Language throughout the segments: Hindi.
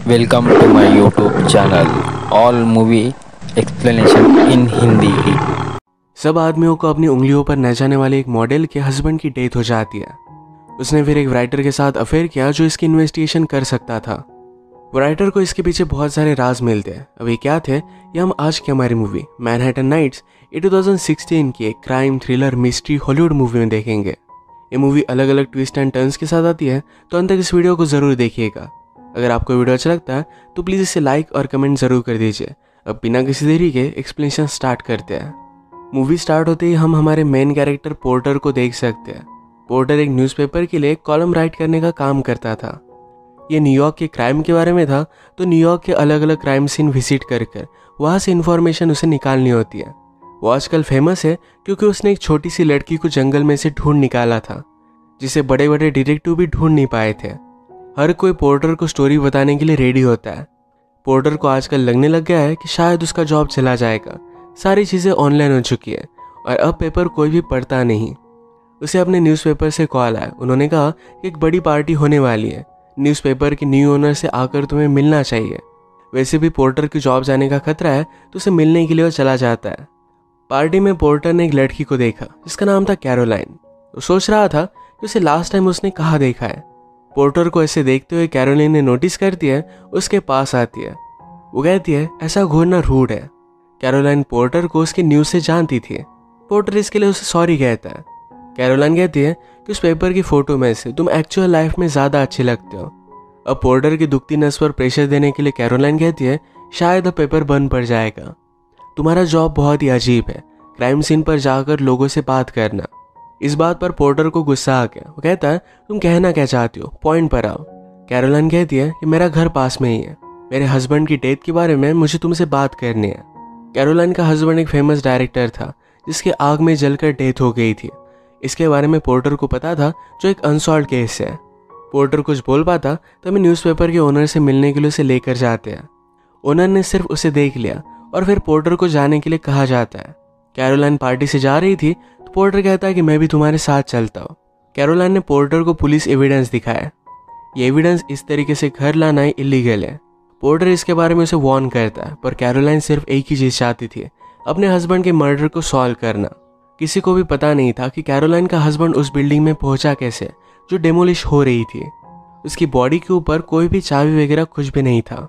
Welcome to my YouTube channel, all movie explanation in Hindi। सब आदमियों को अपनी उंगलियों पर न जाने वाले एक मॉडल के हस्बैंड की डेथ हो जाती है। उसने फिर एक राइटर के साथ अफेयर किया जो इसकी इन्वेस्टिगेशन कर सकता था। वो राइटर को इसके पीछे बहुत सारे राज मिलते हैं। अभी क्या थे ये हम आज की हमारी मूवी मैनहट्टन नाइट्स 2016 की एक crime thriller mystery Hollywood movie में देखेंगे। ये मूवी अलग अलग ट्विस्ट एंड टर्न्स के साथ आती है, तो अंत तक इस वीडियो को जरूर देखिएगा। अगर आपको वीडियो अच्छा लगता है तो प्लीज़ इसे लाइक और कमेंट जरूर कर दीजिए। अब बिना किसी देरी के एक्सप्लेनेशन स्टार्ट करते हैं। मूवी स्टार्ट होते ही हम हमारे मेन कैरेक्टर पोर्टर को देख सकते हैं। पोर्टर एक न्यूज़पेपर के लिए कॉलम राइट करने का काम करता था। ये न्यूयॉर्क के क्राइम के बारे में था, तो न्यूयॉर्क के अलग अलग क्राइम सीन विजिट कर वहाँ से इन्फॉर्मेशन उसे निकालनी होती है। वो आजकल फेमस है क्योंकि उसने एक छोटी सी लड़की को जंगल में से ढूंढ निकाला था, जिसे बड़े बड़े डिटेक्टिव भी ढूंढ नहीं पाए थे। हर कोई पोर्टर को स्टोरी बताने के लिए रेडी होता है। पोर्टर को आजकल लगने लग गया है कि शायद उसका जॉब चला जाएगा। सारी चीज़ें ऑनलाइन हो चुकी है और अब पेपर कोई भी पढ़ता नहीं। उसे अपने न्यूज़पेपर से कॉल आया। उन्होंने कहा कि एक बड़ी पार्टी होने वाली है, न्यूज़पेपर के न्यू ओनर से आकर तुम्हें मिलना चाहिए। वैसे भी पोर्टर की जॉब जाने का खतरा है, तो उसे मिलने के लिए वो चला जाता है। पार्टी में पोर्टर ने एक लड़की को देखा जिसका नाम था कैरोलाइन। वो सोच रहा था कि उसे लास्ट टाइम उसने कहाँ देखा है। पोर्टर को ऐसे देखते हुए कैरोलाइन ने नोटिस करती है, उसके पास आती है। वो कहती है ऐसा घूरना रूड है। कैरोलाइन पोर्टर को उसके न्यूज़ से जानती थी। पोर्टर इसके लिए उसे सॉरी कहता है। कैरोलाइन कहती है कि उस पेपर की फोटो में से तुम एक्चुअल लाइफ में ज़्यादा अच्छे लगते हो। अब पोर्टर की दुखती नस पर प्रेशर देने के लिए कैरोलाइन कहती है शायद अब पेपर बंद पड़ जाएगा। तुम्हारा जॉब बहुत ही अजीब है, क्राइम सीन पर जाकर लोगों से बात करना। इस बात पर पोर्टर को गुस्सा आ गया। वो कहता है तुम कहना क्या चाहती हो, पॉइंट पर आओ। कैरोलाइन कहती है कि मेरा घर पास में ही है, मेरे हस्बैंड की डेथ के बारे में मुझे तुमसे बात करनी है। कैरोलाइन का हस्बैंड एक फेमस डायरेक्टर था जिसके आग में जलकर डेथ हो गई थी। इसके बारे में पोर्टर को पता था, जो एक अनसॉल्व केस है। पोर्टर कुछ बोल पाता तभी न्यूज़पेपर के ओनर से मिलने के लिए उसे लेकर जाते हैं। ओनर ने सिर्फ उसे देख लिया और फिर पोर्टर को जाने के लिए कहा जाता है। कैरोलाइन पार्टी से जा रही थी तो पोर्टर कहता है कि मैं भी तुम्हारे साथ चलता हूँ। कैरोलाइन ने पोर्टर को पुलिस एविडेंस दिखाया। ये एविडेंस इस तरीके से घर लाना ही इलीगल है। पोर्टर इसके बारे में उसे वार्न करता है, पर कैरोलाइन सिर्फ एक ही चीज़ चाहती थी, अपने हस्बैंड के मर्डर को सॉल्व करना। किसी को भी पता नहीं था कि कैरोलाइन का हस्बैंड उस बिल्डिंग में पहुंचा कैसे, जो डेमोलिश हो रही थी। उसकी बॉडी के ऊपर कोई भी चाबी वगैरह कुछ भी नहीं था।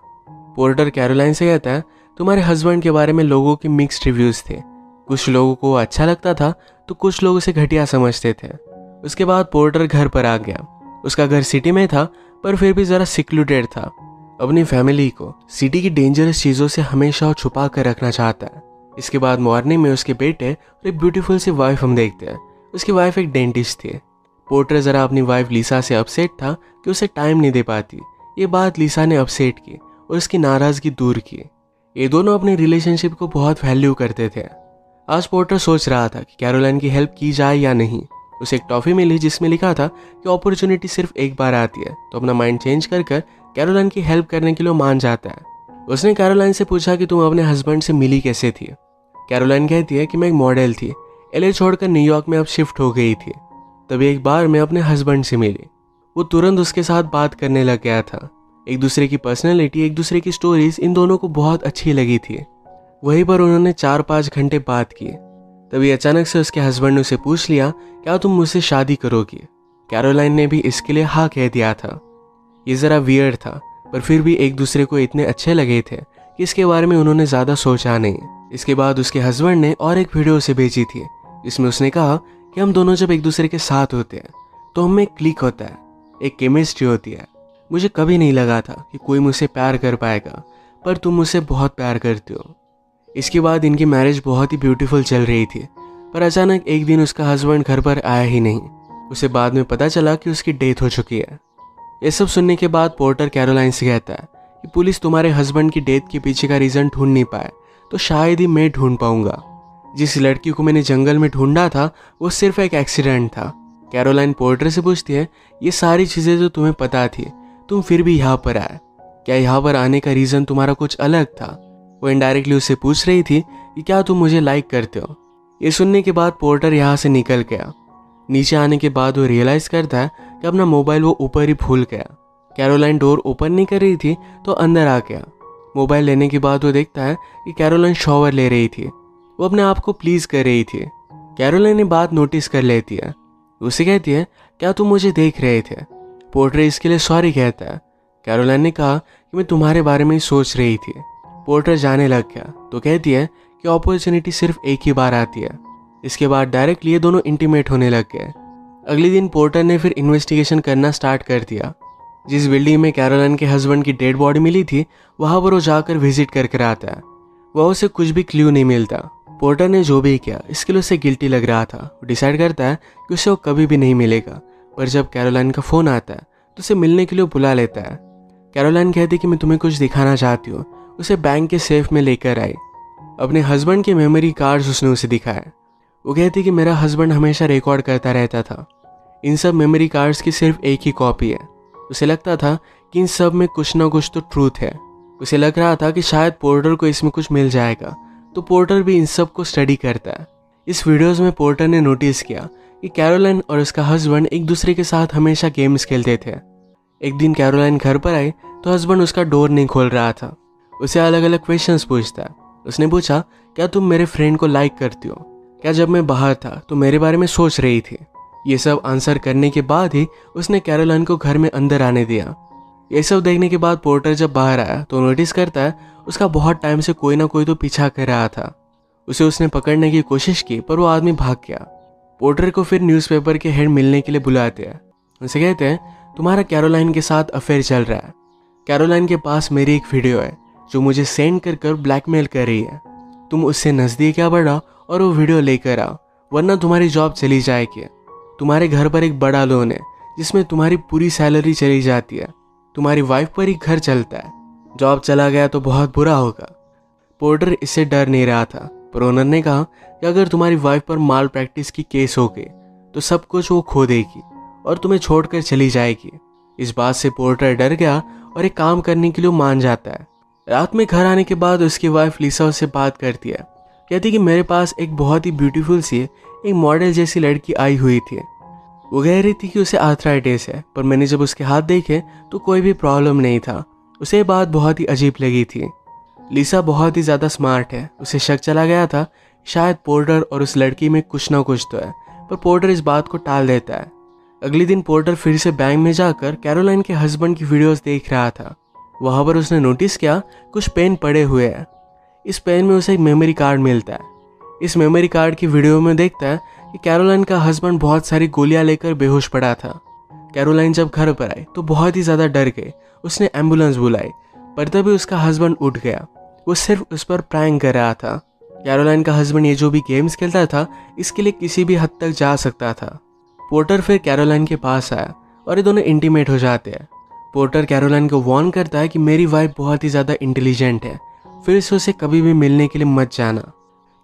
पोर्टर कैरोलाइन से कहता है तुम्हारे हस्बैंड के बारे में लोगों के मिक्स्ड रिव्यूज़ थे। कुछ लोगों को अच्छा लगता था तो कुछ लोग उसे घटिया समझते थे। उसके बाद पोर्टर घर पर आ गया। उसका घर सिटी में था, पर फिर भी ज़रा सिक्लूडेड था। अपनी फैमिली को सिटी की डेंजरस चीज़ों से हमेशा छुपा कर रखना चाहता है। इसके बाद मॉर्निंग में उसके बेटे और एक ब्यूटीफुल सी वाइफ हम देखते हैं। उसकी वाइफ एक डेंटिस्ट थी। पोर्टर ज़रा अपनी वाइफ लीसा से अपसेट था कि उसे टाइम नहीं दे पाती। ये बात लीसा ने अपसेट की और उसकी नाराज़गी दूर की। ये दोनों अपनी रिलेशनशिप को बहुत वैल्यू करते थे। आज पोर्टर सोच रहा था कि कैरोलाइन की हेल्प की जाए या नहीं। उसे एक टॉफ़ी मिली जिसमें लिखा था कि अपॉर्चुनिटी सिर्फ एक बार आती है, तो अपना माइंड चेंज कर कैरोलाइन की हेल्प करने के लिए मान जाता है। उसने कैरोलाइन से पूछा कि तुम अपने हस्बैंड से मिली कैसे थी। कैरोलाइन कहती है कि मैं एक मॉडल थी, एलए छोड़कर न्यूयॉर्क में अब शिफ्ट हो गई थी। तभी एक बार मैं अपने हस्बैंड से मिली। वो तुरंत उसके साथ बात करने लग गया था। एक दूसरे की पर्सनैलिटी, एक दूसरे की स्टोरीज इन दोनों को बहुत अच्छी लगी थी। वहीं पर उन्होंने 4-5 घंटे बात की। तभी अचानक से उसके हस्बैंड ने उसे पूछ लिया क्या तुम मुझसे शादी करोगी। कैरोलाइन ने भी इसके लिए हाँ कह दिया था। ये ज़रा वियर्ड था, पर फिर भी एक दूसरे को इतने अच्छे लगे थे कि इसके बारे में उन्होंने ज़्यादा सोचा नहीं। इसके बाद उसके हस्बैंड ने और एक वीडियो उसे भेजी थी, जिसमें उसने कहा कि हम दोनों जब एक दूसरे के साथ होते हैं तो हमें क्लिक होता है, एक केमिस्ट्री होती है। मुझे कभी नहीं लगा था कि कोई मुझसे प्यार कर पाएगा, पर तुम मुझसे बहुत प्यार करते हो। इसके बाद इनकी मैरिज बहुत ही ब्यूटीफुल चल रही थी, पर अचानक एक दिन उसका हस्बैंड घर पर आया ही नहीं। उसे बाद में पता चला कि उसकी डेथ हो चुकी है। ये सब सुनने के बाद पोर्टर कैरोलाइन से कहता है कि पुलिस तुम्हारे हस्बैंड की डेथ के पीछे का रीज़न ढूंढ नहीं पाए, तो शायद ही मैं ढूंढ पाऊंगा। जिस लड़की को मैंने जंगल में ढूंढा था वो सिर्फ एक एक्सीडेंट था। कैरोलाइन पोर्टर से पूछती है ये सारी चीज़ें तो तुम्हें पता थी, तुम फिर भी यहाँ पर आए, क्या यहाँ पर आने का रीज़न तुम्हारा कुछ अलग था। वो इनडायरेक्टली उससे पूछ रही थी कि क्या तुम मुझे लाइक करते हो। ये सुनने के बाद पोर्टर यहाँ से निकल गया। नीचे आने के बाद वो रियलाइज़ करता है कि अपना मोबाइल वो ऊपर ही भूल गया। कैरोलाइन डोर ओपन नहीं कर रही थी तो अंदर आ गया। मोबाइल लेने के बाद वो देखता है कि कैरोलाइन शॉवर ले रही थी। वो अपने आप को प्लीज कर रही थी। कैरोलाइन ये बात नोटिस कर लेती है। उसे कहती है, क्या तुम मुझे देख रहे थे? पोर्टर इसके लिए सॉरी कहता है। कैरोलाइन ने कहा कि मैं तुम्हारे बारे में ही सोच रही थी। पोर्टर जाने लग गया तो कहती है कि अपॉर्चुनिटी सिर्फ एक ही बार आती है। इसके बाद डायरेक्टली ये दोनों इंटीमेट होने लग गए। अगले दिन पोर्टर ने फिर इन्वेस्टिगेशन करना स्टार्ट कर दिया। जिस बिल्डिंग में कैरोलाइन के हस्बैंड की डेड बॉडी मिली थी वहां पर वो जाकर विजिट करके आता है। वह उसे कुछ भी क्लू नहीं मिलता। पोर्टर ने जो भी किया इसके लिए उसे गिल्टी लग रहा था। वो डिसाइड करता है कि उसे वो कभी भी नहीं मिलेगा। पर जब कैरोलाइन का फोन आता है तो उसे मिलने के लिए बुला लेता है। कैरोलाइन कहती कि मैं तुम्हें कुछ दिखाना चाहती हूँ। उसे बैंक के सेफ में लेकर आई। अपने हस्बैंड के मेमोरी कार्ड्स उसने उसे दिखाए। वो कहती कि मेरा हस्बैंड हमेशा रिकॉर्ड करता रहता था। इन सब मेमोरी कार्ड्स की सिर्फ एक ही कॉपी है। उसे लगता था कि इन सब में कुछ ना कुछ तो ट्रूथ है। उसे लग रहा था कि शायद पोर्टर को इसमें कुछ मिल जाएगा, तो पोर्टर भी इन सब को स्टडी करता है। इस वीडियोस में पोर्टर ने नोटिस किया कि कैरोलाइन और उसका हस्बैंड एक दूसरे के साथ हमेशा गेम्स खेलते थे। एक दिन कैरोलाइन घर पर आई तो हस्बैंड उसका डोर नहीं खोल रहा था। उसे अलग अलग क्वेश्चंस पूछता है। उसने पूछा, क्या तुम मेरे फ्रेंड को लाइक करती हो? क्या जब मैं बाहर था तो मेरे बारे में सोच रही थी? ये सब आंसर करने के बाद ही उसने कैरोलाइन को घर में अंदर आने दिया। ये सब देखने के बाद पोर्टर जब बाहर आया तो नोटिस करता है उसका बहुत टाइम से कोई ना कोई तो पीछा कर रहा था। उसने पकड़ने की कोशिश की पर वो आदमी भाग गया। पोर्टर को फिर न्यूज़पेपर के हेड मिलने के लिए बुलाते हैं। उनसे कहते हैं, तुम्हारा कैरोलाइन के साथ अफेयर चल रहा है। कैरोलाइन के पास मेरी एक वीडियो है जो मुझे सेंड कर ब्लैकमेल कर रही है। तुम उससे नज़दीक आ बढ़ा और वो वीडियो लेकर आओ, वरना तुम्हारी जॉब चली जाएगी। तुम्हारे घर पर एक बड़ा लोन है जिसमें तुम्हारी पूरी सैलरी चली जाती है। तुम्हारी वाइफ पर ही घर चलता है। जॉब चला गया तो बहुत बुरा होगा। पोर्टर इससे डर नहीं रहा था, पर ओनर ने कहा कि अगर तुम्हारी वाइफ पर माल प्रैक्टिस की केस हो गई तो सब कुछ वो खो देगी और तुम्हें छोड़कर चली जाएगी। इस बात से पोर्टर डर गया और एक काम करने के लिए मान जाता है। रात में घर आने के बाद उसकी वाइफ लिसा उससे बात करती है। कहती कि मेरे पास एक बहुत ही ब्यूटीफुल सी एक मॉडल जैसी लड़की आई हुई थी। वो कह रही थी कि उसे आर्थराइटिस है, पर मैंने जब उसके हाथ देखे तो कोई भी प्रॉब्लम नहीं था। उसे ये बात बहुत ही अजीब लगी थी। लिसा बहुत ही ज़्यादा स्मार्ट है। उसे शक चला गया था शायद पोर्टर और उस लड़की में कुछ ना कुछ तो है, पर पोर्टर इस बात को टाल देता है। अगले दिन पोर्टर फिर से बैंक में जाकर कैरोलाइन के हस्बैंड की वीडियोस देख रहा था। वहाँ पर उसने नोटिस किया कुछ पेन पड़े हुए हैं। इस पेन में उसे एक मेमोरी कार्ड मिलता है। इस मेमोरी कार्ड की वीडियो में देखता है कि कैरोलाइन का हस्बैंड बहुत सारी गोलियां लेकर बेहोश पड़ा था। कैरोलाइन जब घर पर आई तो बहुत ही ज़्यादा डर गई। उसने एम्बुलेंस बुलाई, पर तभी उसका हस्बैंड उठ गया। वो सिर्फ उस पर प्रैंक कर रहा था। कैरोलाइन का हस्बैंड ये जो भी गेम्स खेलता था इसके लिए किसी भी हद तक जा सकता था। पोर्टर फिर कैरोलाइन के पास आया और ये दोनों इंटीमेट हो जाते हैं। पोर्टर कैरोलाइन को वार्न करता है कि मेरी वाइफ बहुत ही ज़्यादा इंटेलिजेंट है, फिर से उसे कभी भी मिलने के लिए मत जाना।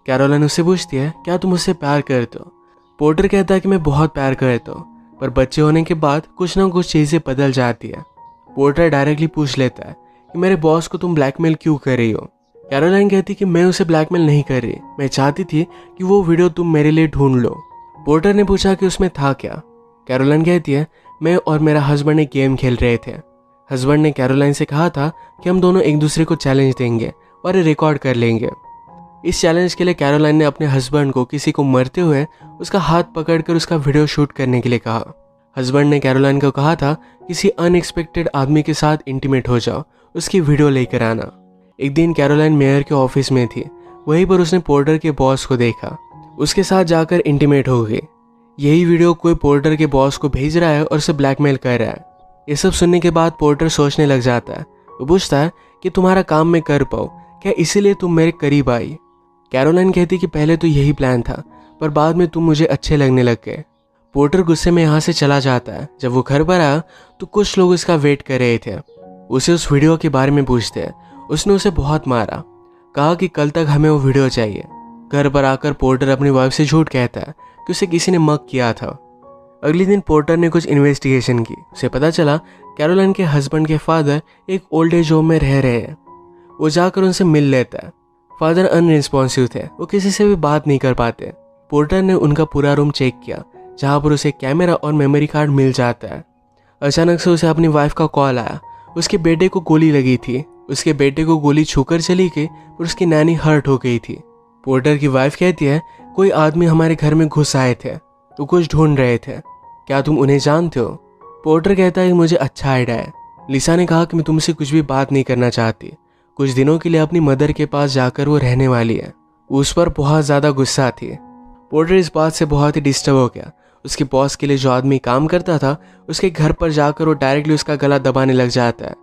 कैरोलाइन उससे पूछती है, क्या तुम उससे प्यार करते हो? पोर्टर कहता है कि मैं बहुत प्यार करता हूँ, पर बच्चे होने के बाद कुछ ना कुछ चीज़ें बदल जाती है। पोर्टर डायरेक्टली पूछ लेता है कि मेरे बॉस को तुम ब्लैकमेल क्यों कर रही हो? कैरोलाइन कहती कि मैं उसे ब्लैकमेल नहीं कर रही, मैं चाहती थी कि वो वीडियो तुम मेरे लिए ढूंढ लो। पोर्टर ने पूछा कि उसमें था क्या? कैरोलाइन कहती है, मैं और मेरा हस्बैंड एक गेम खेल रहे थे। हस्बैंड ने कैरोलाइन से कहा था कि हम दोनों एक दूसरे को चैलेंज देंगे और रिकॉर्ड कर लेंगे। इस चैलेंज के लिए कैरोलाइन ने अपने हस्बैंड को किसी को मरते हुए उसका हाथ पकड़कर उसका वीडियो शूट करने के लिए कहा। हस्बैंड ने कैरोलाइन को कहा था किसी अनएक्सपेक्टेड आदमी के साथ इंटीमेट हो जाओ, उसकी वीडियो लेकर आना। एक दिन कैरोलाइन मेयर के ऑफिस में थी। वहीं पर उसने पोर्टर के बॉस को देखा। उसके साथ जाकर इंटीमेट हो गई। यही वीडियो कोई पोर्टर के बॉस को भेज रहा है और उसे ब्लैकमेल कर रहा है। ये सब सुनने के बाद पोर्टर सोचने लग जाता है। वो पूछता है कि तुम्हारा काम मैं कर पाऊँ क्या, इसीलिए तुम मेरे करीब आई? कैरोलाइन कहती कि पहले तो यही प्लान था, पर बाद में तुम मुझे अच्छे लगने लग गए। पोर्टर गुस्से में यहाँ से चला जाता है। जब वो घर पर आया तो कुछ लोग उसका वेट कर रहे थे। उसे उस वीडियो के बारे में पूछते हैं। उसने उसे बहुत मारा, कहा कि कल तक हमें वो वीडियो चाहिए। घर पर आकर पोर्टर अपनी वाइफ से झूठ कहता है कि उसे किसी ने मग किया था। अगले दिन पोर्टर ने कुछ इन्वेस्टिगेशन की। उसे पता चला कैरोलाइन के हस्बैंड के फादर एक ओल्ड एज होम में रह रहे हैं। वो जाकर उनसे मिल लेता है। फादर अनरिस्पॉन्सिव थे, वो किसी से भी बात नहीं कर पाते। पोर्टर ने उनका पूरा रूम चेक किया, जहाँ पर उसे कैमरा और मेमोरी कार्ड मिल जाता है। अचानक से उसे अपनी वाइफ का कॉल आया। उसके बेटे को गोली लगी थी। उसके बेटे को गोली छूकर चली गई और उसकी नैनी हर्ट हो गई थी। पोर्टर की वाइफ कहती है, कोई आदमी हमारे घर में घुस आए थे, वो कुछ ढूंढ रहे थे, क्या तुम उन्हें जानते हो? पोर्टर कहता है कि मुझे अच्छा आइडिया है। लिसा ने कहा कि मैं तुमसे कुछ भी बात नहीं करना चाहती। कुछ दिनों के लिए अपनी मदर के पास जाकर वो रहने वाली है। उस पर बहुत ज़्यादा गुस्सा थी। पोर्टर इस बात से बहुत ही डिस्टर्ब हो गया। उसके बॉस के लिए जो आदमी काम करता था, उसके घर पर जाकर वो डायरेक्टली उसका गला दबाने लग जाता है।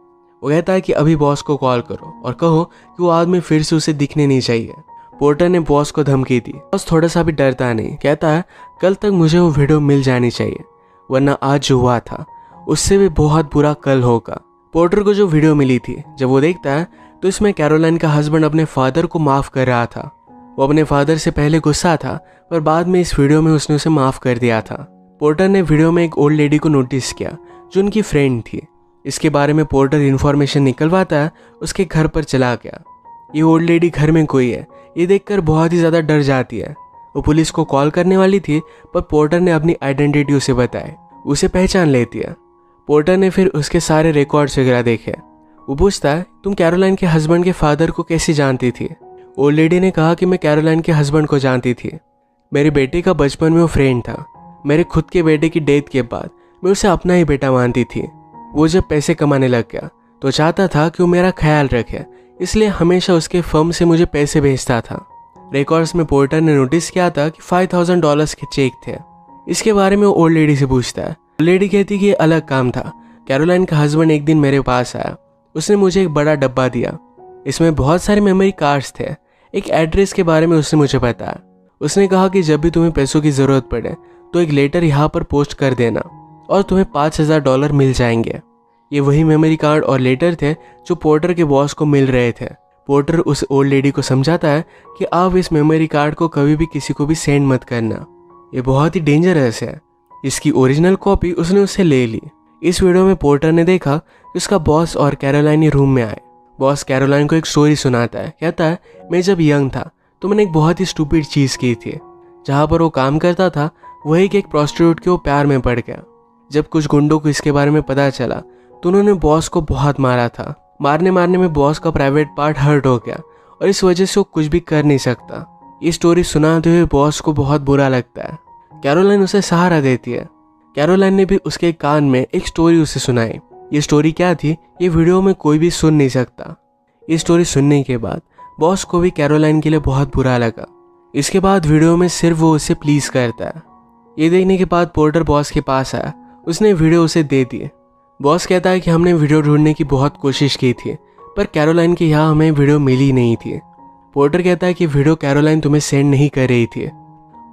वो कहता है कि अभी बॉस को कॉल करो और कहो कि वो आदमी फिर से उसे दिखने नहीं चाहिए। पोर्टर ने बॉस को धमकी दी। बॉस थोड़ा सा भी डरता नहीं, कहता है कल तक मुझे वो वीडियो मिल जानी चाहिए, वरना आज जो हुआ था उससे भी बहुत बुरा कल होगा। पोर्टर को जो वीडियो मिली थी, जब वो देखता है तो इसमें कैरोलाइन का हस्बैंड अपने फादर को माफ़ कर रहा था। वो अपने फादर से पहले गुस्सा था, पर बाद में इस वीडियो में उसने उसे माफ़ कर दिया था। पोर्टर ने वीडियो में एक ओल्ड लेडी को नोटिस किया जो उनकी फ्रेंड थी। इसके बारे में पोर्टर इन्फॉर्मेशन निकलवाता है, उसके घर पर चला गया। ये ओल्ड लेडी घर में कोई है, ये देखकर बहुत ही ज़्यादा डर जाती है। वो पुलिस को कॉल करने वाली थी, पर पोर्टर ने अपनी आइडेंटिटी उसे बताई। उसे पहचान लेती है। पोर्टर ने फिर उसके सारे रिकॉर्ड्स वगैरह देखे। वो पूछता है, तुम कैरोलाइन के हस्बैंड के फादर को कैसे जानती थी? ओल्ड लेडी ने कहा कि मैं कैरोलाइन के हस्बैंड को जानती थी। मेरे बेटे का बचपन में वो फ्रेंड था। मेरे खुद के बेटे की डेथ के बाद मैं उसे अपना ही बेटा मानती थी। वो जब पैसे कमाने लग गया तो चाहता था कि वो मेरा ख्याल रखे, इसलिए हमेशा उसके फर्म से मुझे पैसे भेजता था। रिकॉर्ड्स में पोर्टर ने नोटिस किया था कि $5,000 के चेक थे। इसके बारे में वो ओल्ड लेडी से पूछता है। लेडी कहती कि ये अलग काम था। कैरोलाइन का हस्बैंड एक दिन मेरे पास आया। उसने मुझे एक बड़ा डब्बा दिया। इसमें बहुत सारे मेमोरी कार्ड्स थे। एक एड्रेस के बारे में उसने मुझे बताया। उसने कहा कि जब भी तुम्हें पैसों की ज़रूरत पड़े तो एक लेटर यहाँ पर पोस्ट कर देना और तुम्हें $5,000 मिल जाएंगे। ये वही मेमोरी कार्ड और लेटर थे जो पोर्टर के बॉस को मिल रहे थे। पोर्टर उस ओल्ड लेडी को समझाता है कि आप इस मेमोरी कार्ड को कभी भी किसी को भी सेंड मत करना, ये बहुत ही डेंजरस है। इसकी ओरिजिनल कॉपी उसने उससे ले ली। इस वीडियो में पोर्टर ने देखा कि उसका बॉस और कैरोलाइन रूम में आए। बॉस कैरोलाइन को एक स्टोरी सुनाता है। कहता है, मैं जब यंग था तो मैंने एक बहुत ही स्टूपिड चीज़ की थी। जहाँ पर वो काम करता था वही कि एक प्रोस्टिट्यूट के वो प्यार में पड़ गया। जब कुछ गुंडों को इसके बारे में पता चला तो उन्होंने बॉस को बहुत मारा था। मारने में बॉस का प्राइवेट पार्ट हर्ट हो गया और इस वजह से वो कुछ भी कर नहीं सकता। ये स्टोरी सुनाते हुए बॉस को बहुत बुरा लगता है। कैरोलाइन उसे सहारा देती है। कैरोलाइन ने भी उसके कान में एक स्टोरी उसे सुनाई। ये स्टोरी क्या थी ये वीडियो में कोई भी सुन नहीं सकता। ये स्टोरी सुनने के बाद बॉस को भी कैरोलाइन के लिए बहुत बुरा लगा। इसके बाद वीडियो में सिर्फ वो उसे प्लीज करता है। ये देखने के बाद पोर्टर बॉस के पास आया। उसने वीडियो उसे दे दी। बॉस कहता है कि हमने वीडियो ढूंढने की बहुत कोशिश की थी, पर कैरोलाइन के यहाँ हमें वीडियो मिली नहीं थी। पोर्टर कहता है कि वीडियो कैरोलाइन तुम्हें सेंड नहीं कर रही थी।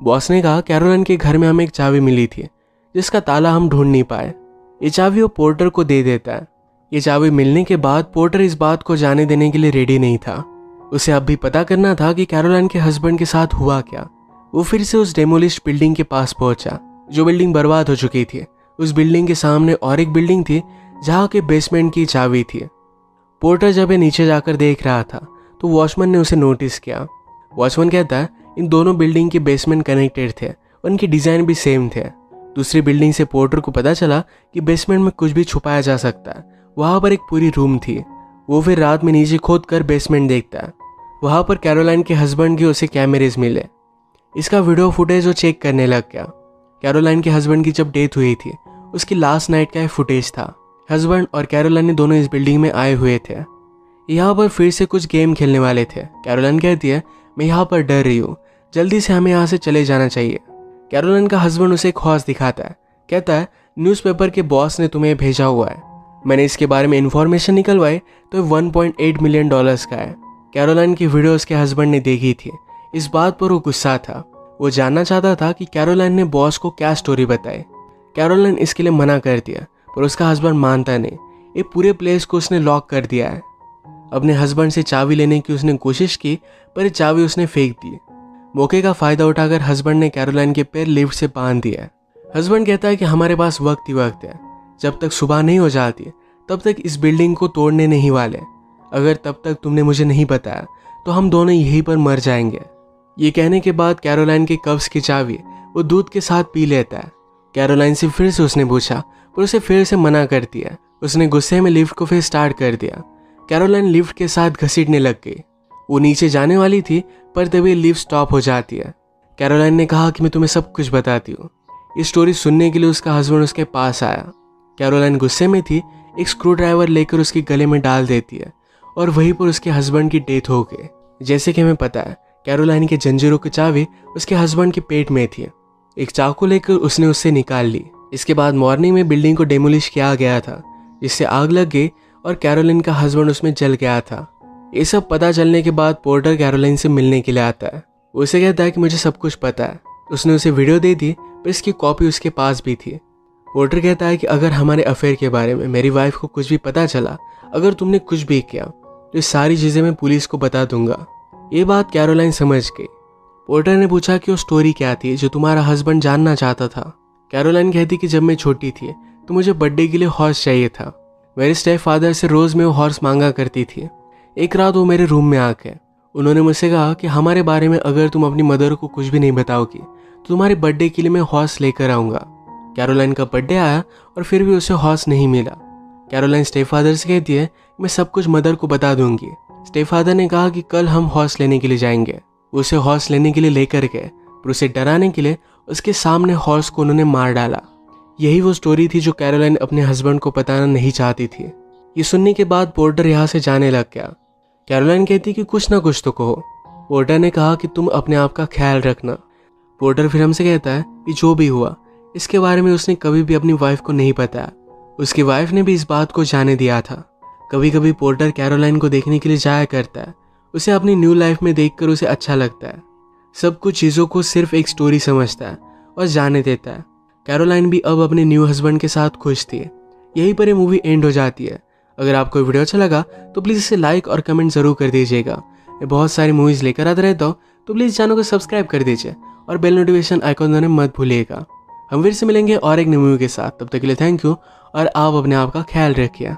बॉस ने कहा, कैरोलाइन के घर में हमें एक चाबी मिली थी जिसका ताला हम ढूंढ नहीं पाए। ये चाबी वो पोर्टर को दे देता है। ये चाबी मिलने के बाद पोर्टर इस बात को जाने देने के लिए रेडी नहीं था। उसे अब भी पता करना था कि कैरोलाइन के हस्बैंड के साथ हुआ क्या। वो फिर से उस डेमोलिश्ड बिल्डिंग के पास पहुंचा जो बिल्डिंग बर्बाद हो चुकी थी। उस बिल्डिंग के सामने और एक बिल्डिंग थी जहाँ के बेसमेंट की चाबी थी। पोर्टर जब ये नीचे जाकर देख रहा था तो वॉचमैन ने उसे नोटिस किया। वॉचमैन कहता है, इन दोनों बिल्डिंग के बेसमेंट कनेक्टेड थे, उनकी डिज़ाइन भी सेम थे। दूसरी बिल्डिंग से पोर्टर को पता चला कि बेसमेंट में कुछ भी छुपाया जा सकता है। वहाँ पर एक पूरी रूम थी। वो फिर रात में नीचे खोद कर बेसमेंट देखता है। वहाँ पर कैरोलाइन के हस्बैंड के उसे कैमरेज मिले। इसका वीडियो फुटेज वो चेक करने लग गया। कैरोलाइन के हस्बैंड की जब डेथ हुई थी उसकी लास्ट नाइट का फुटेज था। हस्बैंड और कैरोलाइन दोनों इस बिल्डिंग में आए हुए थे। यहाँ पर फिर से कुछ गेम खेलने वाले थे। कैरोलाइन कहती है, मैं यहाँ पर डर रही हूँ, जल्दी से हमें यहाँ से चले जाना चाहिए। कैरोलाइन का हस्बैंड उसे एक हॉर्स दिखाता है। कहता है, न्यूज़पेपर के बॉस ने तुम्हें भेजा हुआ है। मैंने इसके बारे में इन्फॉर्मेशन निकलवाई तो $1.8 मिलियन का है। कैरोलाइन की वीडियो उसके हस्बैंड ने देखी थी। इस बात पर वो गुस्सा था। वो जानना चाहता था कि कैरोलाइन ने बॉस को क्या स्टोरी बताई। कैरोलाइन इसके लिए मना कर दिया, पर उसका हस्बैंड मानता नहीं। ये पूरे प्लेस को उसने लॉक कर दिया है। अपने हस्बैंड से चाबी लेने की उसने कोशिश की, पर चाबी उसने फेंक दी। मौके का फ़ायदा उठाकर हस्बैंड ने कैरोलाइन के पैर लिफ्ट से बांध दिया। हस्बैंड कहता है कि हमारे पास वक्त ही वक्त है। जब तक सुबह नहीं हो जाती तब तक इस बिल्डिंग को तोड़ने नहीं वाले। अगर तब तक तुमने मुझे नहीं बताया तो हम दोनों यहीं पर मर जाएंगे। ये कहने के बाद कैरोलाइन के कब्ज़ की चाबी वो दूध के साथ पी लेता है। कैरोलाइन से फिर से उसने पूछा, पर उसे फिर से मना करती है। उसने गुस्से में लिफ्ट को फिर स्टार्ट कर दिया। कैरोलाइन लिफ्ट के साथ घसीटने लग गई। वो नीचे जाने वाली थी पर तभी लिफ्ट स्टॉप हो जाती है। कैरोलाइन ने कहा कि मैं तुम्हें सब कुछ बताती हूँ। इस स्टोरी सुनने के लिए उसका हस्बैंड उसके पास आया। कैरोलाइन गुस्से में थी, एक स्क्रू ड्राइवर लेकर उसके गले में डाल देती है और वहीं पर उसके हस्बैंड की डेथ हो गई। जैसे कि हमें पता है, कैरोलाइन की जंजीरों की चाबी उसके हस्बैंड के पेट में थी। एक चाकू लेकर उसने उससे निकाल ली। इसके बाद मॉर्निंग में बिल्डिंग को डेमोलिश किया गया था, जिससे आग लग गई और कैरोलाइन का हस्बैंड उसमें जल गया था। ये सब पता चलने के बाद पोर्टर कैरोलाइन से मिलने के लिए आता है। उसे कहता है कि मुझे सब कुछ पता है। उसने उसे वीडियो दे दी पर इसकी कॉपी उसके पास भी थी। पोर्टर कहता है कि अगर हमारे अफेयर के बारे में मेरी वाइफ को कुछ भी पता चला, अगर तुमने कुछ भी किया, तो ये सारी चीज़ें मैं पुलिस को बता दूंगा। ये बात कैरोलाइन समझ गई। पोर्टर ने पूछा कि वो स्टोरी क्या थी जो तुम्हारा हस्बैंड जानना चाहता था। कैरोलाइन कहती कि जब मैं छोटी थी तो मुझे बर्थडे के लिए हॉर्स चाहिए था। मेरे स्टेप फादर से रोज़ मैं वो हॉर्स मांगा करती थी। एक रात वो मेरे रूम में आके उन्होंने मुझसे कहा कि हमारे बारे में अगर तुम अपनी मदर को कुछ भी नहीं बताओगी तो तुम्हारे बर्थडे के लिए मैं हॉर्स लेकर आऊँगा। कैरोलाइन का बर्थडे आया और फिर भी उसे हॉर्स नहीं मिला। कैरोलाइन स्टेप फादर से कहती है मैं सब कुछ मदर को बता दूंगी। स्टेप फादर ने कहा कि कल हम हॉर्स लेने के लिए जाएंगे। उसे हॉर्स लेने के लिए लेकर गए, पर उसे डराने के लिए उसके सामने हॉर्स को उन्होंने मार डाला। यही वो स्टोरी थी जो कैरोलाइन अपने हस्बैंड को बताना नहीं चाहती थी। ये सुनने के बाद पोर्टर यहाँ से जाने लग गया। कैरोलाइन कहती कि कुछ ना कुछ तो कहो। पोर्टर ने कहा कि तुम अपने आप का ख्याल रखना। पोर्टर फिर हमसे कहता है कि जो भी हुआ इसके बारे में उसने कभी भी अपनी वाइफ को नहीं बताया। उसकी वाइफ ने भी इस बात को जाने दिया था। कभी कभी पोर्टर कैरोलाइन को देखने के लिए जाया करता है। उसे अपनी न्यू लाइफ में देखकर उसे अच्छा लगता है। सब कुछ चीज़ों को सिर्फ एक स्टोरी समझता है और जाने देता है। कैरोलाइन भी अब अपने न्यू हस्बैंड के साथ खुश थी। यहीं पर ये मूवी एंड हो जाती है। अगर आपको वीडियो अच्छा लगा तो प्लीज़ इसे लाइक और कमेंट ज़रूर कर दीजिएगा। मैं बहुत सारी मूवीज़ लेकर आता रहता हूँ, तो प्लीज़ चैनल को सब्सक्राइब कर दीजिए और बेल नोटिफिकेशन आइकॉन दबाना मत भूलिएगा। हम फिर से मिलेंगे और एक नई मूवी के साथ। तब तक के लिए थैंक यू और आप अपने आप का ख्याल रखिए।